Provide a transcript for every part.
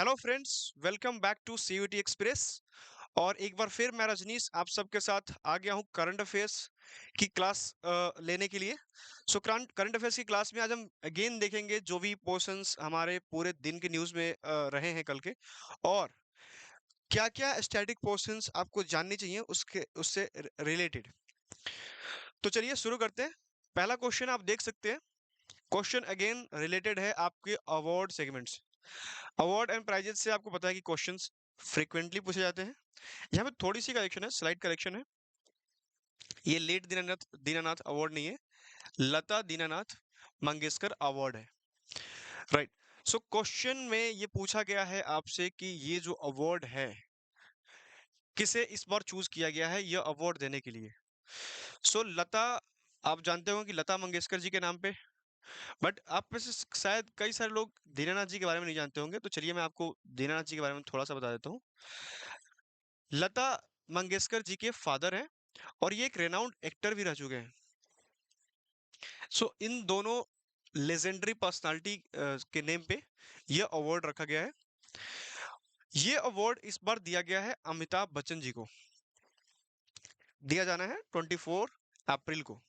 Hello friends, welcome back to CUT express. और एक बार फिर मैं रजनीश आप सबके साथ आ गया हूँ करंट अफेयर्स की क्लास लेने के लिए। सो करंट करंट अफेयर्स की क्लास में आज हम अगेन देखेंगे जो भी पोर्शंस हमारे पूरे दिन के न्यूज़ में रहे हैं कल के, और क्या क्या स्टैटिक पोर्शंस आपको जाननी चाहिए उसके उससे रिलेटेड। तो चलिए शुरू करते हैं। पहला क्वेश्चन आप देख सकते हैं। क्वेश्चन अगेन रिलेटेड है आपके award segments. Award and prizes से आपको पता है कि क्वेश्चंस फ्रीक्वेंटली पूछे जाते हैं। यहाँ पे थोड़ी सी करेक्शन है, स्लाइड करेक्शन है। ये लेट दीनानाथ दीनानाथ अवार्ड नहीं है, लता दीनानाथ मंगेशकर अवार्ड है। राइट। सो क्वेश्चन में ये पूछा गया है आपसे कि ये जो अवार्ड है किसे इस बार चूज किया गया है यह अवार्ड देने के लिए। सो लता, आप जानते हो कि लता मंगेशकर जी के नाम पे, बट आप में से शायद कई सारे लोग दीनानाथ जी के बारे में नहीं जानते होंगे, तो चलिए मैं आपको दीनानाथ जी के बारे में थोड़ा सा बता देता हूँ। लता मंगेशकर जी के फादर हैं और ये एक रेनाउंड एक्टर भी रह चुके हैं। सो इन दोनों लेजेंडरी पर्सनालिटी के नेम पे यह अवार्ड रखा गया है। ये अवार्ड इस बार दिया गया है अमिताभ बच्चन जी को, दिया जाना है 24 अप्रैल को।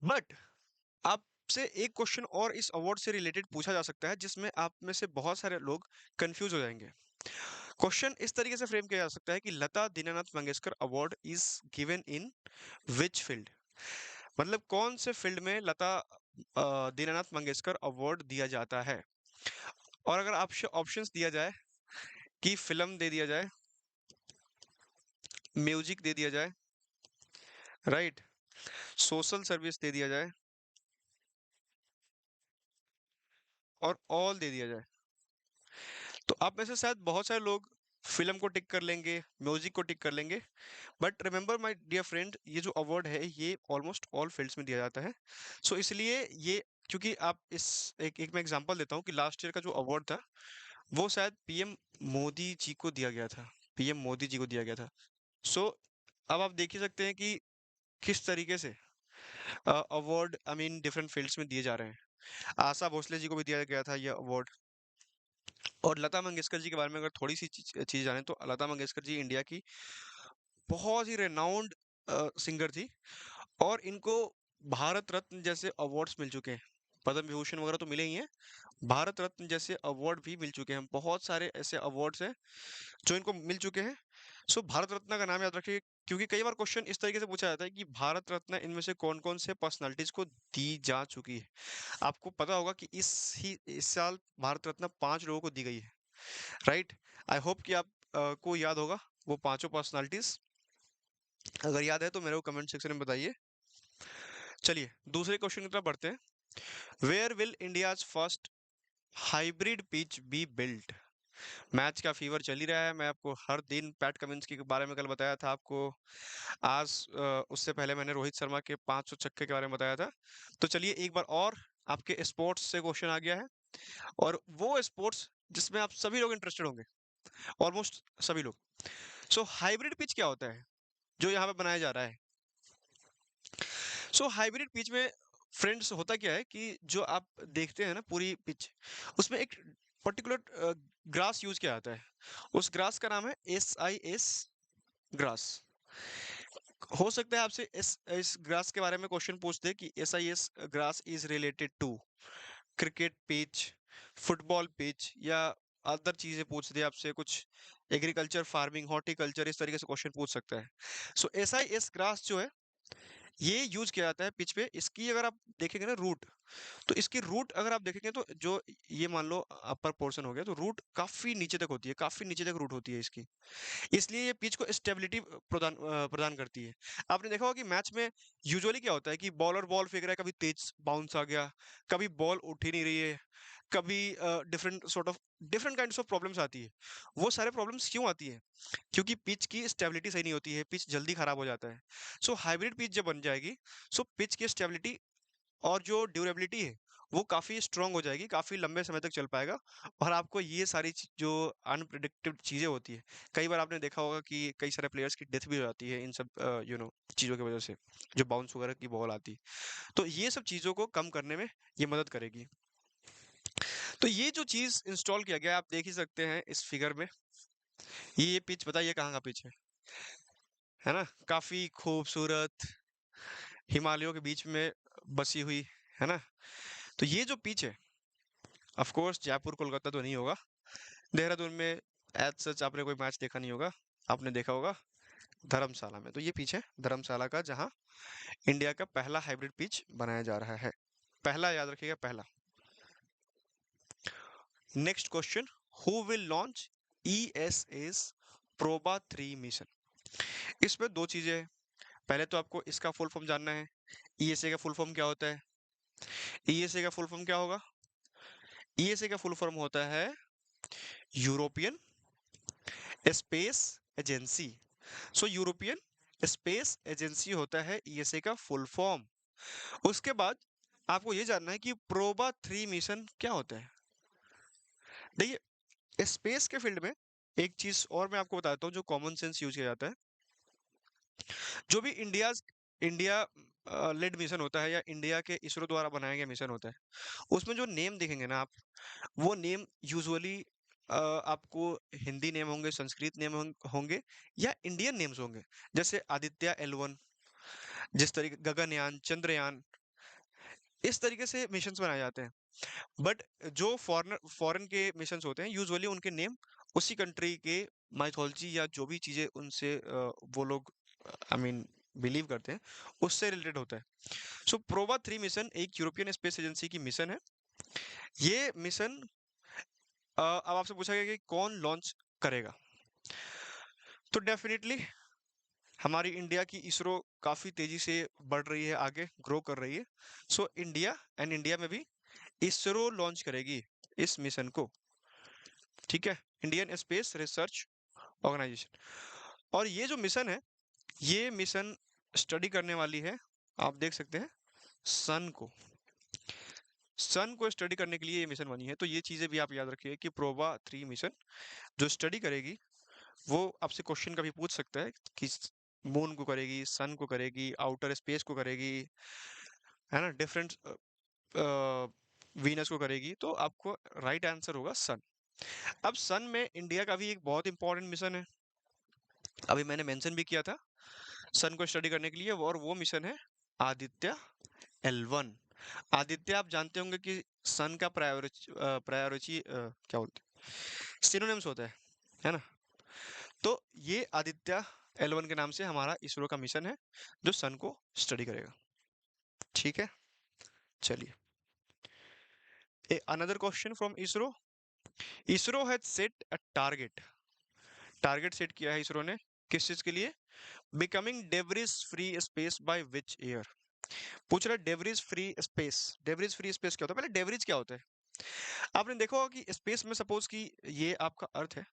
बट आपसे एक क्वेश्चन और इस अवार्ड से रिलेटेड पूछा जा सकता है जिसमें आप में से बहुत सारे लोग कंफ्यूज हो जाएंगे। क्वेश्चन इस तरीके से फ्रेम किया जा सकता है कि Lata Dinanath Mangeshkar award is given in which field. मतलब कौन से फील्ड में लता दीनानाथ मंगेशकर अवार्ड दिया जाता है। और अगर आप ऑप्शंस दिया जाए कि फिल्म दे दिया जाए, म्यूजिक दे दिया जाए, राइट, सोशल सर्विस दे दिया जाए, और ऑल दे दिया जाए, तो आप में से शायद बहुत सारे लोग फिल्म को टिक कर लेंगे, म्यूजिक को टिक कर लेंगे। But remember my dear friend, ये जो अवार्ड है ये ऑलमोस्ट ऑल फील्ड्स में दिया जाता है। सो इसलिए ये, क्योंकि आप इस एक मैं एग्जांपल देता हूँ कि लास्ट ईयर का जो अवार्ड था वो शायद पीएम मोदी जी को दिया गया था, पीएम मोदी जी को दिया गया था। सो अब आप देख ही सकते हैं कि किस तरीके से award I mean different fields में दिए जा रहे हैं। आशा भोसले जी को भी दिया गया था यह अवार्ड। और लता मंगेशकर जी के बारे में अगर थोड़ी सी चीज जाने तो लता मंगेशकर जी इंडिया की बहुत ही रेनाउंड सिंगर थी, और इनको भारत रत्न जैसे अवार्ड्स मिल चुके हैं। पद्म विभूषण वगैरह तो मिले ही हैं, भारत रत्न जैसे अवार्ड भी मिल चुके हैं। बहुत सारे ऐसे अवार्ड्स हैं जो इनको मिल चुके हैं। सो भारत रत्न का नाम याद रखिए, क्योंकि कई बार क्वेश्चन इस तरीके से पूछा जाता है कि भारत रत्न इनमें से कौन कौन से पर्सनालिटीज को दी जा चुकी है। आपको पता होगा कि इस साल भारत रत्न 5 लोगों को दी गई है, राइट। आई होप कि आप को याद होगा वो पांचों पर्सनालिटीज। अगर याद है तो मेरे को कमेंट सेक्शन में बताइए। चलिए दूसरे क्वेश्चन की तरफ बढ़ते हैं। Where will India's first hybrid pitch be built. Match का फीवर चल ही रहा है, मैं आपको हर दिन पैट कमिंस के बारे में कल बताया था आपको। आज उससे पहले मैंने रोहित शर्मा के 500 छक्के के बारे में बताया था। तो चलिए एक बार और आपके स्पोर्ट्स से क्वेश्चन आ गया है, और वो स्पोर्ट्स जिसमें आप सभी लोग इंटरेस्टेड होंगे, ऑलमोस्ट सभी लोग। सो हाइब्रिड पिच क्या होता है जो यहाँ पे बनाया जा रहा है। सो हाइब्रिड पिच में फ्रेंड्स होता क्या है कि जो आप देखते हैं ना पूरी पिच, उसमें एक पर्टिकुलर ग्रास यूज किया जाता है। उस ग्रास का नाम है SIS ग्रास। हो सकता है आपसे इस ग्रास के बारे में क्वेश्चन पूछते कि SIS grass is related to cricket pitch, football pitch, या अदर चीजें पूछ दे आपसे कुछ, एग्रीकल्चर, फार्मिंग, हॉर्टिकल्चर, इस तरीके से क्वेश्चन पूछ सकता है। सो SIS ग्रास जो है ये यूज किया जाता है पिच पे। इसकी अगर आप देखेंगे ना रूट, तो इसकी रूट अगर आप देखेंगे तो जो ये मान लो अपर पोर्शन हो गया, तो रूट काफी नीचे तक होती है, काफी नीचे तक रूट होती है इसकी। इसलिए ये पिच को स्टेबिलिटी प्रदान करती है। आपने देखा होगा कि मैच में यूजुअली क्या होता है कि बॉलर बॉल फेंक रहा है, कभी तेज बाउंस आ गया, कभी बॉल उठ ही नहीं रही है, कभी डिफरेंट काइंड्स ऑफ प्रॉब्लम्स आती है। वो सारे प्रॉब्लम्स क्यों आती है? क्योंकि पिच की स्टेबिलिटी सही नहीं होती है, पिच जल्दी खराब हो जाता है। सो हाइब्रिड पिच जब बन जाएगी, सो पिच की स्टेबिलिटी और जो ड्यूरेबिलिटी है वो काफी स्ट्रांग हो जाएगी, काफी लंबे समय तक चल पाएगा। और आपको ये सारी जो अनप्रिडिक्टेड चीजें होती है, कई बार आपने देखा होगा कि कई सारे प्लेयर्स की डेथ भी हो जाती है इन सब चीजों की वजह से, जो बाउंस वगैरह की बॉल आती है। तो ये सब चीजों को कम करने में ये मदद करेगी। तो ये जो चीज इंस्टॉल किया गया है, आप देख ही सकते हैं इस फिगर में। ये पिच बताइए कहाँ का पिच है ना? काफी खूबसूरत हिमालयों के बीच में बसी हुई, है ना? तो ये जो पिच है, ऑफ कोर्स जयपुर कोलकाता तो नहीं होगा, देहरादून में एज सच आपने कोई मैच देखा नहीं होगा, आपने देखा होगा धर्मशाला में। तो ये पिच है धर्मशाला का, जहाँ इंडिया का पहला हाइब्रिड पिच बनाया जा रहा है। पहला, याद रखिएगा, पहला। Next question, who will launch ESA's PROBA 3 mission? इसमें दो चीजें हैं। पहले तो आपको इसका फुल फॉर्म जानना है। ESA का फुल फॉर्म क्या होता है? ESA का फुल फॉर्म क्या होगा? ESA का फुल फॉर्म होता है यूरोपियन स्पेस एजेंसी। सो यूरोपियन स्पेस एजेंसी होता है ESA का फुल फॉर्म। उसके बाद आपको ये जानना है कि प्रोबा 3 मिशन क्या होता है। देखिए, स्पेस के फील्ड में एक चीज और मैं आपको बताता हूँ जो कॉमन सेंस यूज किया जाता है। जो भी इंडिया लेड मिशन होता है या इंडिया के इसरो द्वारा बनाया गया मिशन होता है, उसमें जो नेम देखेंगे ना आप, वो नेम यूजुअली आपको हिंदी नेम होंगे, संस्कृत नेम होंगे, या इंडियन नेम्स होंगे। जैसे आदित्य L1, जिस तरीके गगनयान, चंद्रयान, इस तरीके से मिशंस बनाए जाते हैं। बट जो फॉरेन के मिशंस होते हैं, यूजुअली उनके नेम उसी कंट्री के माइथोलॉजी या जो भी चीजें उनसे वो लोग आई मीन बिलीव करते हैं, उससे रिलेटेड होता है। सो प्रोबा 3 मिशन एक यूरोपियन स्पेस एजेंसी की मिशन है। ये मिशन अब आपसे पूछा गया कि कौन लॉन्च करेगा, तो डेफिनेटली हमारी इंडिया की इसरो काफी तेजी से बढ़ रही है, आगे ग्रो कर रही है। सो इंडिया में भी इसरो लॉन्च करेगी इस मिशन को। ठीक है, इंडियन स्पेस रिसर्च ऑर्गेनाइजेशन। और ये जो मिशन है, ये मिशन स्टडी करने वाली है, आप देख सकते हैं, सन को। सन को स्टडी करने के लिए ये मिशन बनी है। तो ये चीजें भी आप याद रखिए कि प्रोबा 3 मिशन जो स्टडी करेगी, वो आपसे क्वेश्चन कभी पूछ सकता है कि मून को करेगी, सन को करेगी, आउटर स्पेस को करेगी, है ना, डिफरेंट वीनस को करेगी, तो आपको राइट आंसर होगा सन। अब सन में इंडिया का भी एक बहुत इंपॉर्टेंट मिशन है, अभी मैंने मेंशन भी किया था सन को स्टडी करने के लिए, और वो मिशन है आदित्य L1। आदित्य आप जानते होंगे कि सन का प्रायोरिटी क्या बोलते हैं, सिनोनिम्स होता है ना? तो ये आदित्य L1 के नाम से हमारा इसरो का मिशन है जो सन को स्टडी करेगा। ठीक है, चलिए, another question from ISRO. ISRO has set a target, target set किया है इसरो ने, किस चीज के लिए? Becoming debris free space by which year? पूछ रहा है debris free space. Debris free space क्या होता है? पहले डेब्रिस क्या होता है? आपने देखा होगा कि स्पेस में सपोज कि ये आपका अर्थ है,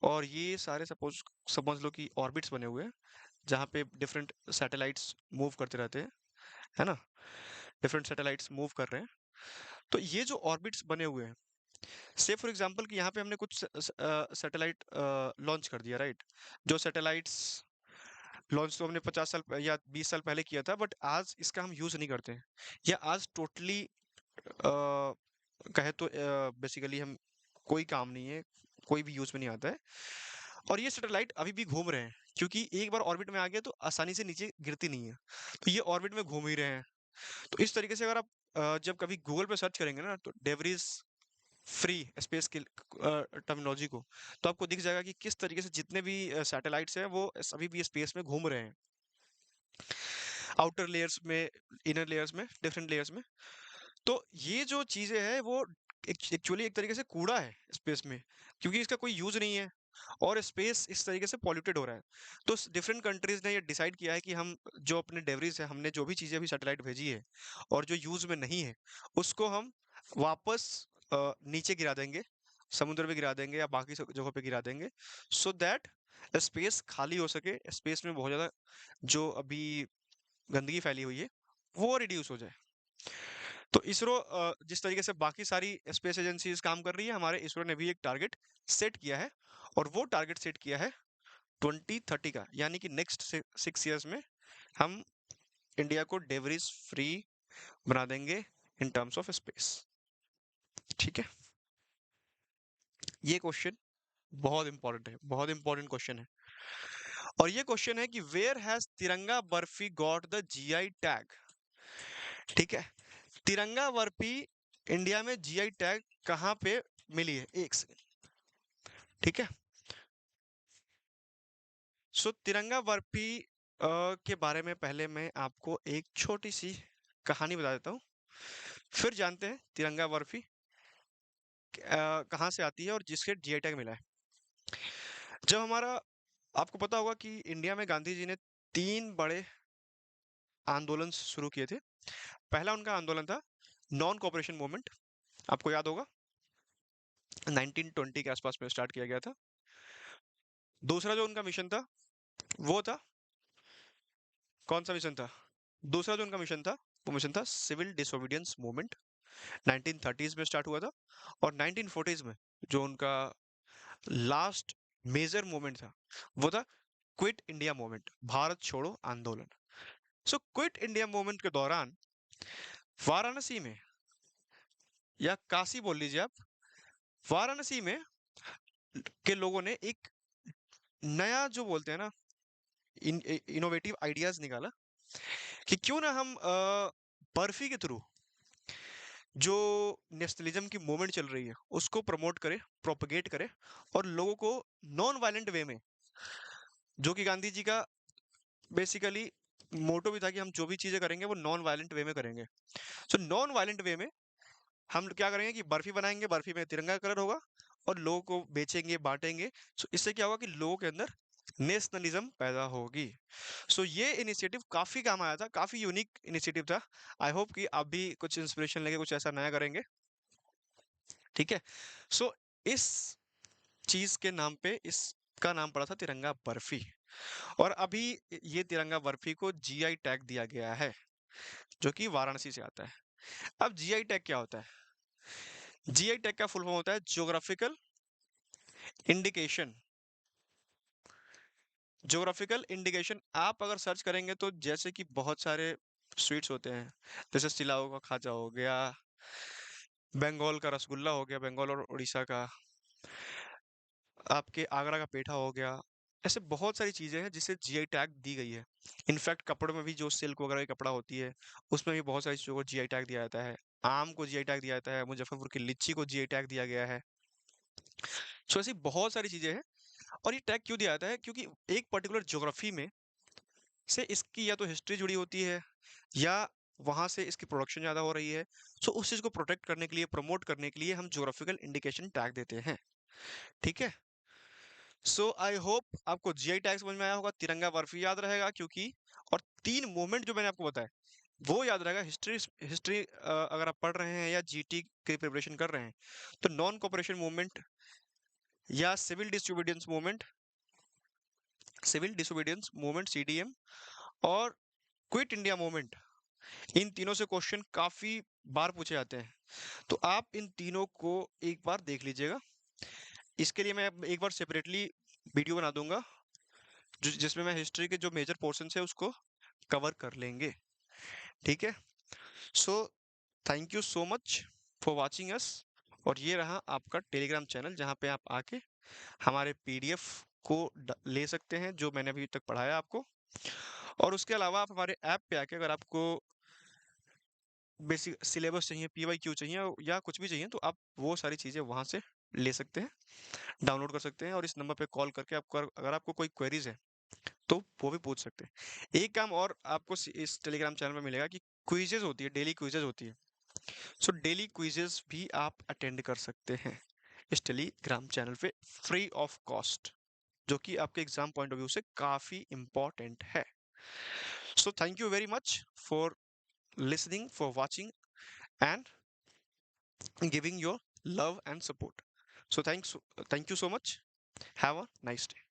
और ये सारे सपोज समझ लो कि ऑर्बिट्स बने हुए हैं, जहाँ पे डिफरेंट सैटेलाइट्स मूव करते रहते हैं, है ना? डिफरेंट सैटेलाइट्स मूव कर रहे हैं। तो ये जो ऑर्बिट्स बने हुए हैं, से फॉर एग्जांपल कि यहाँ पे हमने कुछ सैटेलाइट लॉन्च कर दिया, राइट? जो सैटेलाइट्स लॉन्च तो हमने 50 साल या 20 साल पहले किया था, बट आज इसका हम यूज नहीं करते हैं, या आज टोटली कहे तो बेसिकली हम कोई काम नहीं है, कोई भी यूज में नहीं आता है। और ये सैटेलाइट अभी भी घूम रहे हैं, क्योंकि एक बार ऑर्बिट में आ गया तो आसानी से नीचे गिरती नहीं है, तो ये ऑर्बिट में घूम ही रहे हैं। तो इस तरीके से अगर आप जब कभी गूगल पे सर्च करेंगे ना, तो डेवरीज फ्री स्पेस की टर्मिनोलॉजी को, तो आपको दिख जाएगा कि किस तरीके से जितने भी सैटेलाइट्स हैं वो सभी भी स्पेस में घूम रहे हैं, आउटर लेयर्स में, इनर लेयर्स में, डिफरेंट लेयर्स में। तो ये जो चीजें हैं वो एक्चुअली एक तरीके से कूड़ा है स्पेस में, क्योंकि इसका कोई यूज नहीं है, और स्पेस इस तरीके से पॉल्यूटेड हो रहा है। तो डिफरेंट कंट्रीज ने ये डिसाइड किया है कि हम जो अपने डेवरीज है, हमने जो भी चीजें अभी सैटेलाइट भेजी है और जो यूज में नहीं है, उसको हम वापस नीचे गिरा देंगे, समुद्र में गिरा देंगे या बाकी सब जगहों पे गिरा देंगे, सो दैट स्पेस खाली हो सके, स्पेस में बहुत ज्यादा जो अभी गंदगी फैली हुई है वो रिड्यूस हो जाए। तो इसरो जिस तरीके से बाकी सारी स्पेस एजेंसीज काम कर रही है, हमारे इसरो ने भी एक टारगेट सेट किया है, और वो टारगेट सेट किया है 2030 का, यानी कि नेक्स्ट 6 इयर्स में हम इंडिया को डेवरीज फ्री बना देंगे इन टर्म्स ऑफ स्पेस। ठीक है, ये क्वेश्चन बहुत इंपॉर्टेंट है, बहुत इंपॉर्टेंट क्वेश्चन है। और ये क्वेश्चन है कि वेयर हैज तिरंगा barfi got the GI tag. ठीक है, तिरंगा बर्फी इंडिया में जीआई टैग कहाँ पे मिली है, एक सेकंड। ठीक है, सो तिरंगा बर्फी के बारे में पहले मैं आपको एक छोटी सी कहानी बता देता हूँ, फिर जानते हैं तिरंगा बर्फी कहाँ से आती है और जिसके जीआई टैग मिला है। जब हमारा, आपको पता होगा कि इंडिया में गांधी जी ने तीन बड़े आंदोलन शुरू किए थे। पहला उनका आंदोलन था नॉन कोऑपरेशन मूवमेंट, आपको याद होगा 1920 के आसपास में स्टार्ट किया गया था। दूसरा जो उनका मिशन था वो था, कौन सा मिशन था, दूसरा जो उनका मिशन था वो मिशन था सिविल डिसोबीडियंस मूवमेंट, 1930s में स्टार्ट हुआ था। और 1940s में जो उनका लास्ट मेजर मूवमेंट था वो था क्विट इंडिया मूवमेंट, भारत छोड़ो आंदोलन। सो क्विट इंडिया मूवमेंट के दौरान वाराणसी में, या काशी बोल लीजिए आप, वाराणसी में के लोगों ने एक नया जो बोलते हैं ना इनोवेटिव आइडियाज निकाला कि क्यों ना हम बर्फी के थ्रू जो नेशनलिज्म की मूवमेंट चल रही है उसको प्रमोट करें, प्रोपगेट करें, और लोगों को नॉन वायलेंट वे में, जो कि गांधी जी का बेसिकली मोटो भी था कि हम जो भी चीजें करेंगे वो नॉन वायलेंट वे में करेंगे। सो नॉन वायलेंट वे में हम क्या करेंगे कि बर्फी बनाएंगे, बर्फी में तिरंगा कलर होगा और लोगों को बेचेंगे, बांटेंगे। सो इससे क्या होगा कि लोगों के अंदर नेशनलिज्म पैदा होगी। सो ये इनिशिएटिव काफी काम आया था, काफी यूनिक इनिशिएटिव था। आई होप कि आप भी कुछ इंस्पिरेशन लेके कुछ ऐसा नया करेंगे। ठीक है, सो इस चीज के नाम पे इसका नाम पड़ा था तिरंगा बर्फी। और अभी ये तिरंगा बर्फी को जीआई टैग दिया गया है जो कि वाराणसी से आता है। अब जीआई टैग क्या होता है? जीआई टैग का फुल फॉर्म होता है ज्योग्राफिकल इंडिकेशन। ज्योग्राफिकल इंडिकेशन आप अगर सर्च करेंगे तो जैसे कि बहुत सारे स्वीट्स होते हैं, जैसे सिलाओ का खाजा हो गया, बंगाल का रसगुल्ला हो गया, बंगाल और उड़ीसा का, आपके आगरा का पेठा हो गया, ऐसे बहुत सारी चीजें हैं जिसे जीआई टैग दी गई है। इनफैक्ट कपड़ों में भी जो सिल्क वगैरह का कपड़ा होती है उसमें भी बहुत सारी चीजों को जीआई टैग दिया जाता है। आम को जीआई टैग दिया जाता है, मुजफ्फरपुर की लीची को जीआई टैग दिया गया है। सो ऐसी बहुत सारी चीजें हैं। और ये टैग क्यों दिया जाता है? क्योंकि एक पर्टिकुलर ज्योग्राफी में से इसकी या तो हिस्ट्री जुड़ी होती है, या वहां से इसकी प्रोडक्शन ज्यादा हो रही है। सो उस चीज को प्रोटेक्ट करने के लिए, प्रमोट करने के लिए हम ज्योग्राफिकल इंडिकेशन टैग देते हैं। ठीक है, सो आई होप आपको जीआई टैग समझ में आया होगा, तिरंगा बर्फी याद रहेगा क्योंकि, और तीन मूवमेंट जो मैंने आपको बताया वो याद रहेगा। हिस्ट्री हिस्ट्री अगर आप पढ़ रहे हैं या जीटी की प्रिपरेशन कर रहे हैं तो नॉन कोऑपरेशन मूवमेंट या सिविल डिसोबीडियंस मूवमेंट सीडीएम, और क्विट इंडिया मूवमेंट, इन तीनों से क्वेश्चन काफी बार पूछे जाते हैं। तो आप इन तीनों को एक बार देख लीजिएगा। इसके लिए मैं एक बार सेपरेटली वीडियो बना दूंगा जिसमें मैं हिस्ट्री के जो मेजर पोर्शन है उसको कवर कर लेंगे। ठीक है, so thank you so much for watching us. और ये रहा आपका टेलीग्राम चैनल जहाँ पे आप आके हमारे पीडीएफ को ले सकते हैं जो मैंने अभी तक पढ़ाया आपको। और उसके अलावा आप हमारे ऐप पे आके अगर आपको बेसिक सिलेबस चाहिए, पीवाई क्यू चाहिए या कुछ भी चाहिए तो आप वो सारी चीज़ें वहाँ से ले सकते हैं, डाउनलोड कर सकते हैं। और इस नंबर पे कॉल करके आपको अगर आपको कोई क्वेरीज है तो वो भी पूछ सकते हैं। एक काम और आपको इस टेलीग्राम चैनल में मिलेगा कि क्विजेज होती है, डेली क्विजेज होती है। सो डेली क्विजेज भी आप अटेंड कर सकते हैं इस टेलीग्राम चैनल पे फ्री ऑफ कॉस्ट, जो कि आपके एग्जाम पॉइंट ऑफ व्यू से काफी इंपॉर्टेंट है। So thank you very much for listening, for watching, and giving your love and support. So thank you so much. Have a nice day.